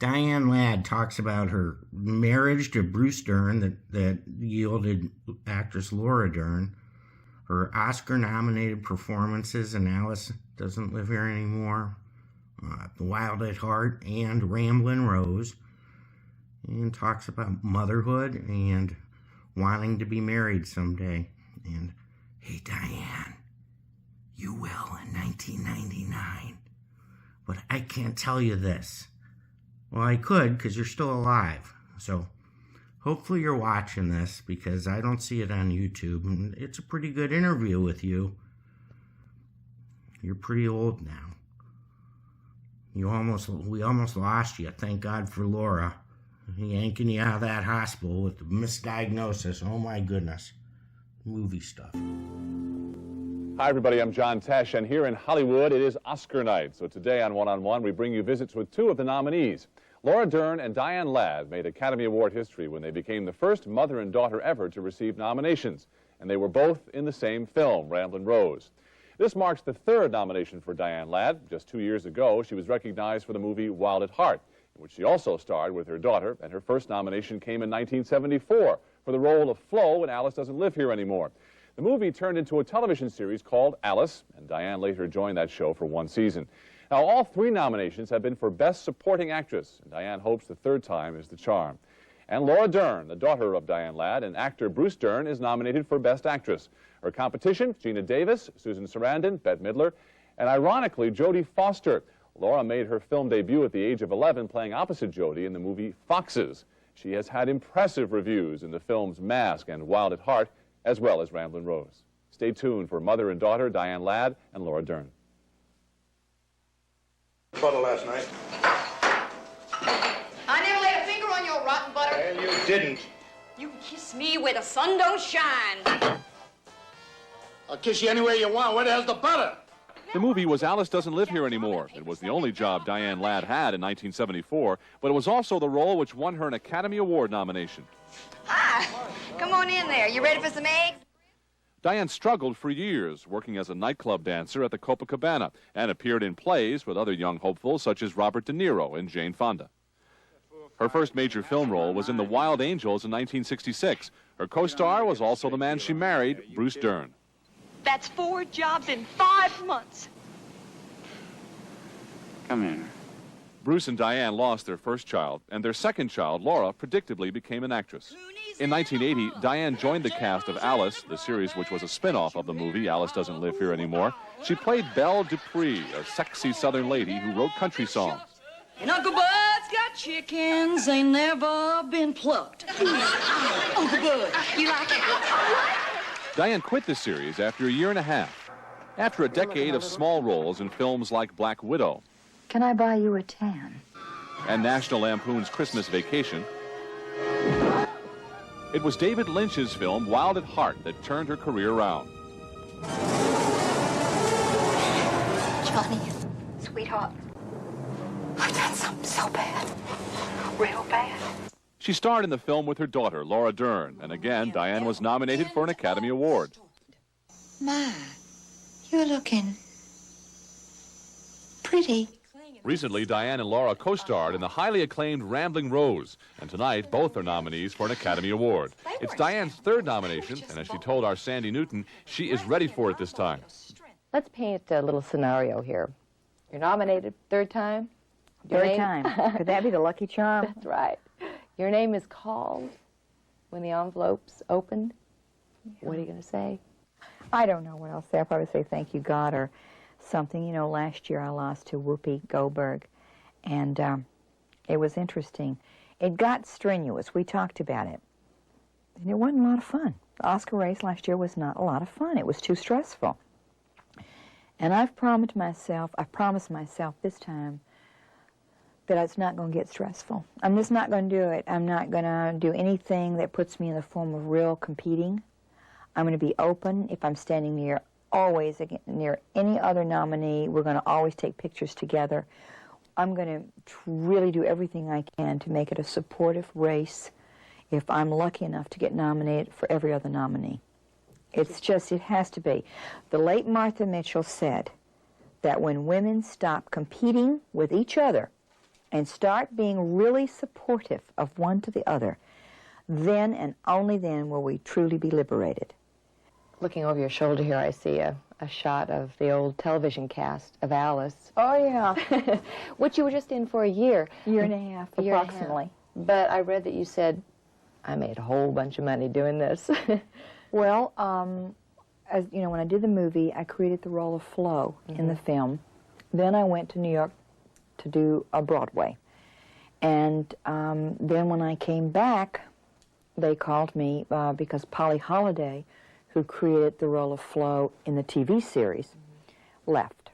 Diane Ladd talks about her marriage to Bruce Dern that yielded actress Laura Dern, her Oscar-nominated performances in Alice Doesn't Live Here Anymore, Wild at Heart, and Ramblin' Rose, and talks about motherhood and wanting to be married someday. And, hey, Diane, you will in 1999. But I can't tell you this. Well, I could, because you're still alive. So hopefully you're watching this, because I don't see it on YouTube. And it's a pretty good interview with you. You're pretty old now. We almost lost you. Thank God for Laura. Yanking you out of that hospital with the misdiagnosis. Oh my goodness. Movie stuff. Hi everybody, I'm John Tesh, and here in Hollywood it is Oscar night. So today on One on One we bring you visits with two of the nominees. Laura Dern and Diane Ladd made Academy Award history when they became the first mother and daughter ever to receive nominations. And they were both in the same film, Ramblin' Rose. This marks the third nomination for Diane Ladd. Just 2 years ago, she was recognized for the movie Wild at Heart, in which she also starred with her daughter, and her first nomination came in 1974 for the role of Flo in Alice Doesn't Live Here Anymore. The movie turned into a television series called Alice, and Diane later joined that show for one season. Now, all three nominations have been for Best Supporting Actress, and Diane hopes the third time is the charm. And Laura Dern, the daughter of Diane Ladd, and actor Bruce Dern is nominated for Best Actress. Her competition, Gina Davis, Susan Sarandon, Bette Midler, and ironically, Jodie Foster. Laura made her film debut at the age of 11 playing opposite Jodie in the movie Foxes. She has had impressive reviews in the films Mask and Wild at Heart, as well as Ramblin' Rose. Stay tuned for mother and daughter Diane Ladd and Laura Dern. Butter last night. I never laid a finger on your rotten butter. And you didn't. You can kiss me where the sun don't shine. I'll kiss you anywhere you want. Where the hell's the butter? The movie was Alice Doesn't Live Here Anymore. It was the only job Diane Ladd had in 1974, but it was also the role which won her an Academy Award nomination. Hi. Come on in there. You ready for some eggs? Diane struggled for years, working as a nightclub dancer at the Copacabana, and appeared in plays with other young hopefuls such as Robert De Niro and Jane Fonda. Her first major film role was in The Wild Angels in 1966. Her co-star was also the man she married, Bruce Dern. That's 4 jobs in 5 months. Come here. Bruce and Diane lost their first child, and their second child, Laura, predictably became an actress. In 1980, Diane joined the cast of Alice, the series which was a spin-off of the movie Alice Doesn't Live Here Anymore. She played Belle Dupree, a sexy Southern lady who wrote country songs. And Uncle Bud's got chickens, they never been plucked. Uncle Bud, you like it? Diane quit the series after a year and a half. After a decade of small roles in films like Black Widow. Can I buy you a tan? And National Lampoon's Christmas Vacation. It was David Lynch's film Wild at Heart that turned her career around. Johnny, sweetheart, I've done something so bad. Real bad. She starred in the film with her daughter, Laura Dern, and again, Diane was nominated for an Academy Award. My, you're looking pretty. Recently, Diane and Laura co-starred in the highly acclaimed Ramblin' Rose, and tonight both are nominees for an Academy Award. It's Diane's third nomination, and as she told our Sandy Newton, she is ready for it this time. Let's paint a little scenario here. You're nominated third time. Third time. Could that be the lucky charm? That's right. Your name is called when the envelope's opened. Yeah. What are you going to say? I don't know what I'll say. I'll probably say thank you, God, or something. You know, last year I lost to Whoopi Goldberg, and it was interesting. It got strenuous. We talked about it. And it wasn't a lot of fun. The Oscar race last year was not a lot of fun. It was too stressful. And I've promised myself this time that it's not going to get stressful. I'm just not going to do it. I'm not going to do anything that puts me in the form of real competing. I'm going to be open. If I'm standing near near any other nominee, we're going to always take pictures together. I'm going to really do everything I can to make it a supportive race if I'm lucky enough to get nominated for every other nominee. It's just, it has to be. The late Martha Mitchell said that when women stop competing with each other and start being really supportive of one to the other, then and only then will we truly be liberated. Looking over your shoulder here, I see a shot of the old television cast of Alice, Oh, yeah. which you were just in for a year. Year and a half, Year and a half. approximately. But I read that you said, I made a whole bunch of money doing this. Well, as you know, when I did the movie, I created the role of Flo in the film. Then I went to New York to do a Broadway. And then when I came back, they called me because Polly Holliday, who created the role of Flo in the TV series, left.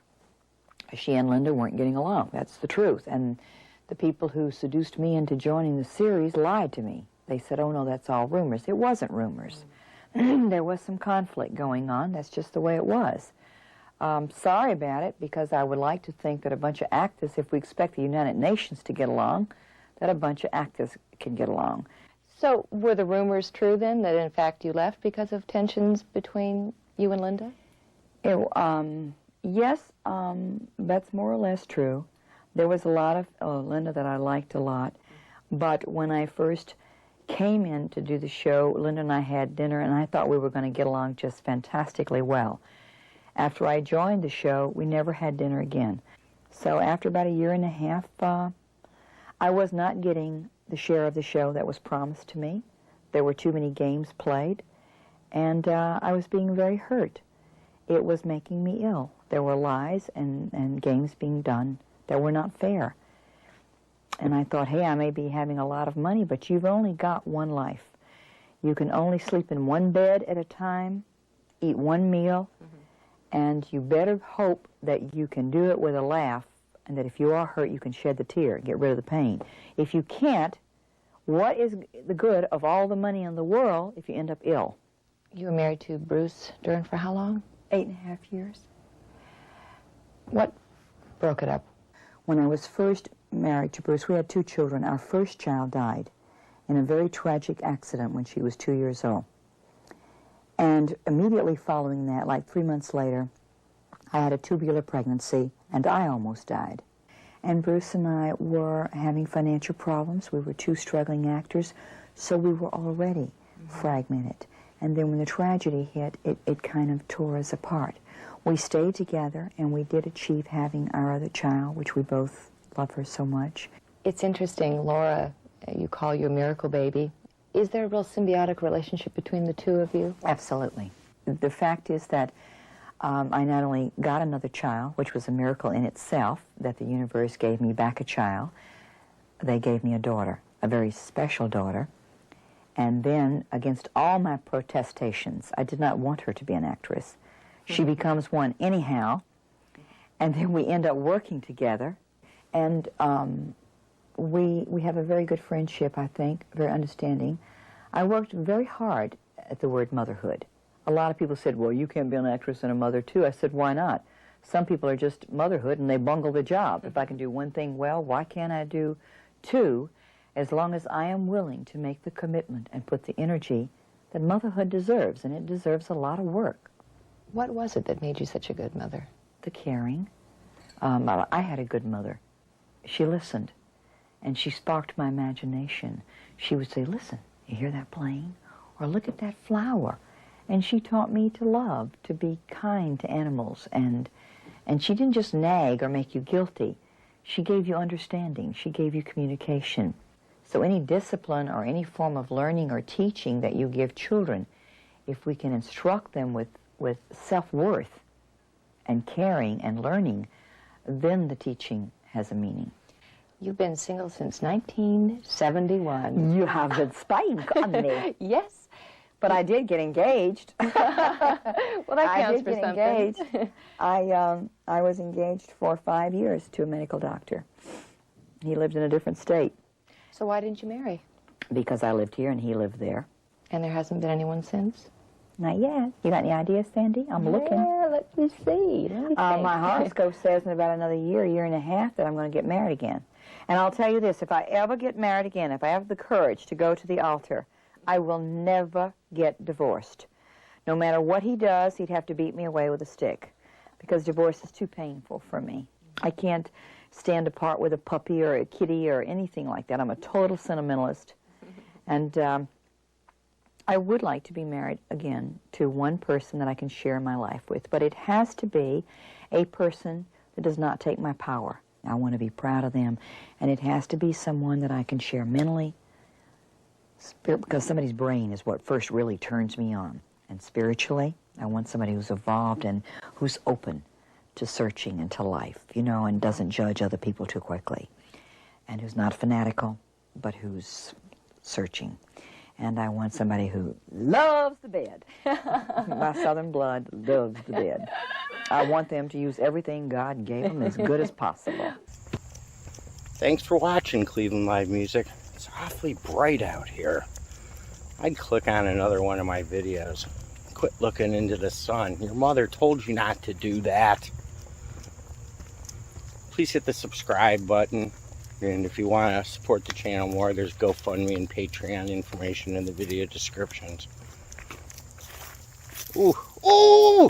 She and Linda weren't getting along. That's the truth. And the people who seduced me into joining the series lied to me. They said, oh, no, that's all rumors. It wasn't rumors. There was some conflict going on. That's just the way it was. Sorry about it, because I would like to think that a bunch of actors, if we expect the United Nations to get along, that a bunch of actors can get along. So were the rumors true then, that in fact you left because of tensions between you and Linda? Yes, that's more or less true. There was a lot of Linda that I liked a lot. But when I first came in to do the show, Linda and I had dinner, and I thought we were going to get along just fantastically well. After I joined the show, we never had dinner again. So after about a year and a half, I was not getting the share of the show that was promised to me. There were too many games played, and I was being very hurt. It was making me ill. There were lies and games being done that were not fair. And I thought, hey, I may be having a lot of money, but you've only got one life. You can only sleep in one bed at a time, eat one meal, and you better hope that you can do it with a laugh, and that if you are hurt, you can shed the tear, get rid of the pain. If you can't, what is the good of all the money in the world if you end up ill? You were married to Bruce Dern for how long? 8.5 years. What broke it up? When I was first married to Bruce, we had 2 children. Our first child died in a very tragic accident when she was 2 years old. And immediately following that, like 3 months later, I had a tubular pregnancy, and I almost died. And Bruce and I were having financial problems. We were 2 struggling actors, so we were already fragmented. And then when the tragedy hit, it kind of tore us apart. We stayed together, and we did achieve having our other child, which we both love her so much. It's interesting, Laura, you call you a miracle baby. Is there a real symbiotic relationship between the two of you? Absolutely. The fact is that I not only got another child, which was a miracle in itself, that the universe gave me back a child, they gave me a daughter, a very special daughter. And then, against all my protestations, I did not want her to be an actress. She becomes one anyhow, and then we end up working together. And we have a very good friendship, I think, very understanding. I worked very hard at the word motherhood. A lot of people said, well, you can't be an actress and a mother, too. I said, why not? Some people are just motherhood, and they bungle the job. If I can do one thing well, why can't I do 2, as long as I am willing to make the commitment and put the energy that motherhood deserves, and it deserves a lot of work. What was it that made you such a good mother? The caring. I had a good mother. She listened, and she sparked my imagination. She would say, listen, you hear that plane? Or look at that flower. And she taught me to love, to be kind to animals. And she didn't just nag or make you guilty. She gave you understanding. She gave you communication. So any discipline or any form of learning or teaching that you give children, if we can instruct them with self-worth and caring and learning, then the teaching has a meaning. You've been single since 1971. You have been spying on me. Yes. But I did get engaged. Well, that counts for something. Engaged. I was engaged for 5 years to a medical doctor. He lived in a different state. So why didn't you marry? Because I lived here and he lived there. And there hasn't been anyone since? Not yet. You got any ideas, Sandy? I'm looking. Yeah, let me see. My horoscope says in about another year and a half, that I'm going to get married again. And I'll tell you this, if I ever get married again, if I have the courage to go to the altar, I will never get divorced. No matter what he does, he'd have to beat me away with a stick, because divorce is too painful for me. I can't stand apart with a puppy or a kitty or anything like that. I'm a total sentimentalist. And I would like to be married again to one person that I can share my life with. But it has to be a person that does not take my power. I want to be proud of them. And it has to be someone that I can share mentally, because somebody's brain is what first really turns me on. And spiritually, I want somebody who's evolved and who's open to searching into life, you know, and doesn't judge other people too quickly. And who's not fanatical, but who's searching. And I want somebody who loves the bed. My Southern blood loves the bed. I want them to use everything God gave them as good as possible. Thanks for watching Cleveland Live Music. It's awfully bright out here. I'd click on another one of my videos. Quit looking into the sun. Your mother told you not to do that. Please hit the subscribe button. And if you want to support the channel more, there's GoFundMe and Patreon information in the video descriptions. Ooh, ooh!